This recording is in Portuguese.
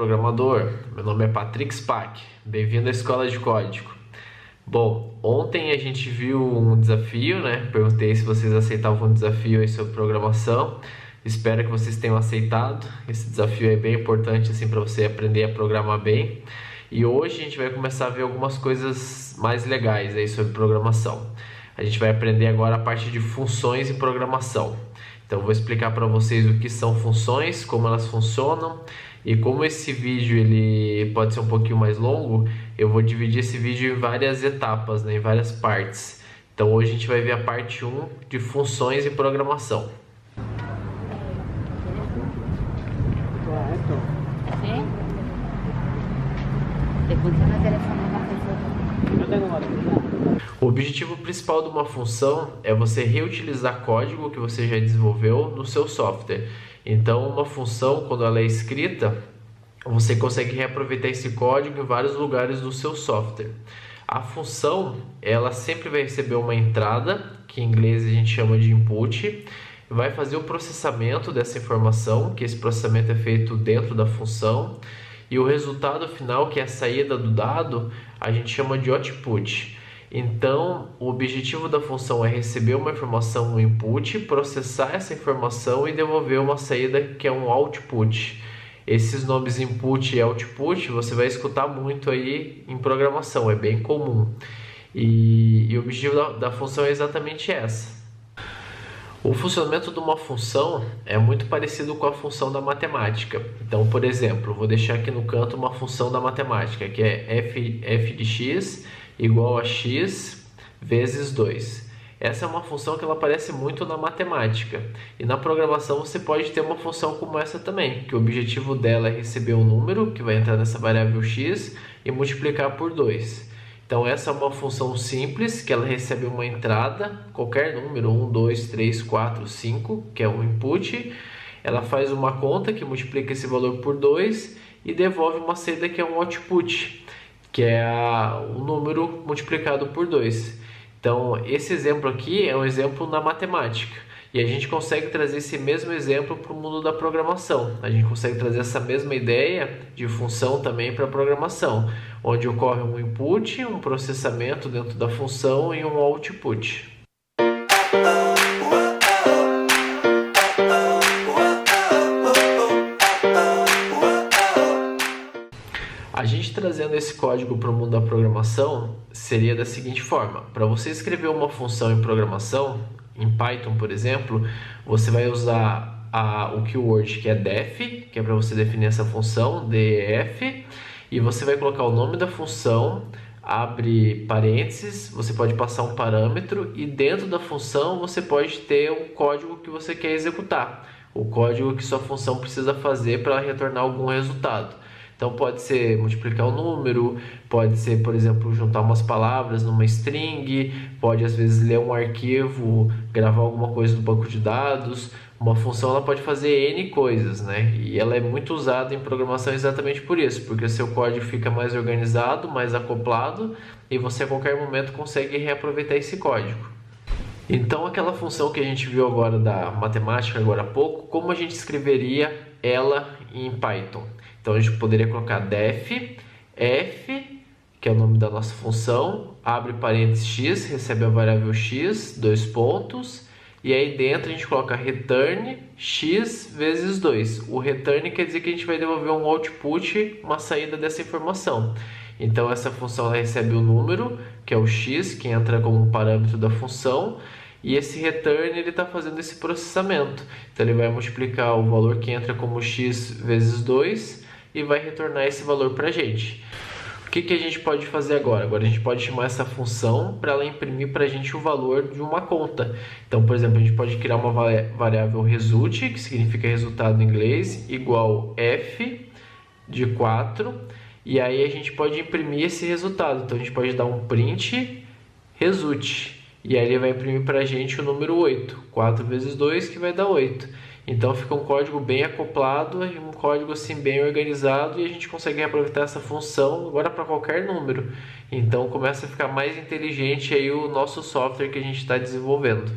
programador, meu nome é Patrick Spack, bem-vindo à Escola de Código. Bom, ontem a gente viu um desafio, né? Perguntei se vocês aceitavam um desafio aí sobre programação. Espero que vocês tenham aceitado. Esse desafio é bem importante assim para você aprender a programar bem. E hoje a gente vai começar a ver algumas coisas mais legais aí sobre programação. A gente vai aprender agora a parte de funções em programação. Então eu vou explicar para vocês o que são funções, como elas funcionam, e como esse vídeo ele pode ser um pouquinho mais longo, eu vou dividir esse vídeo em várias etapas, né, em várias partes. Então hoje a gente vai ver a parte 1 de funções em programação. O objetivo principal de uma função é você reutilizar código que você já desenvolveu no seu software. Então, uma função, quando ela é escrita, você consegue reaproveitar esse código em vários lugares do seu software. A função, ela sempre vai receber uma entrada, que em inglês a gente chama de input, vai fazer o processamento dessa informação, que esse processamento é feito dentro da função, e o resultado final, que é a saída do dado, a gente chama de output. Então, o objetivo da função é receber uma informação no input, processar essa informação e devolver uma saída que é um output. Esses nomes input e output você vai escutar muito aí em programação, é bem comum. E o objetivo da função é exatamente essa. O funcionamento de uma função é muito parecido com a função da matemática. Então, por exemplo, vou deixar aqui no canto uma função da matemática, que é f de x igual a x vezes 2. Essa é uma função que ela aparece muito na matemática. E na programação você pode ter uma função como essa também, que o objetivo dela é receber um número, que vai entrar nessa variável x, e multiplicar por 2. Então essa é uma função simples, que ela recebe uma entrada, qualquer número, 1, 2, 3, 4, 5, que é um input. Ela faz uma conta que multiplica esse valor por 2 e devolve uma saída que é um output, que é o número multiplicado por 2. Então esse exemplo aqui é um exemplo na matemática. E a gente consegue trazer esse mesmo exemplo para o mundo da programação. A gente consegue trazer essa mesma ideia de função também para a programação, onde ocorre um input, um processamento dentro da função e um output. A gente trazendo esse código para o mundo da programação seria da seguinte forma: para você escrever uma função em programação, em Python, por exemplo, você vai usar o keyword que é def, que é para você definir essa função, def, e você vai colocar o nome da função, abre parênteses, você pode passar um parâmetro, e dentro da função você pode ter o código que você quer executar, o código que sua função precisa fazer para retornar algum resultado. Então pode ser multiplicar um número, pode ser, por exemplo, juntar umas palavras numa string, pode às vezes ler um arquivo, gravar alguma coisa do banco de dados. Uma função ela pode fazer N coisas, né? E ela é muito usada em programação exatamente por isso, porque o seu código fica mais organizado, mais acoplado, e você a qualquer momento consegue reaproveitar esse código. Então aquela função que a gente viu agora da matemática, agora há pouco, como a gente escreveria ela em Python? Então a gente poderia colocar def, f, que é o nome da nossa função, abre parênteses x, recebe a variável x, 2 pontos, e aí dentro a gente coloca return x vezes 2. O return quer dizer que a gente vai devolver um output, uma saída dessa informação. Então essa função ela recebe o número, que é o x, que entra como um parâmetro da função, e esse return ele está fazendo esse processamento. Então ele vai multiplicar o valor que entra como x vezes 2 e vai retornar esse valor para a gente. O que a gente pode fazer agora? Agora a gente pode chamar essa função para ela imprimir para a gente o valor de uma conta. Então, por exemplo, a gente pode criar uma variável result, que significa resultado em inglês, igual f de 4, e aí a gente pode imprimir esse resultado. Então a gente pode dar um print result, e aí ele vai imprimir para a gente o número 8, 4 vezes 2, que vai dar 8. Então fica um código bem acoplado, um código assim bem organizado, e a gente consegue aproveitar essa função agora para qualquer número. Então começa a ficar mais inteligente aí o nosso software que a gente está desenvolvendo.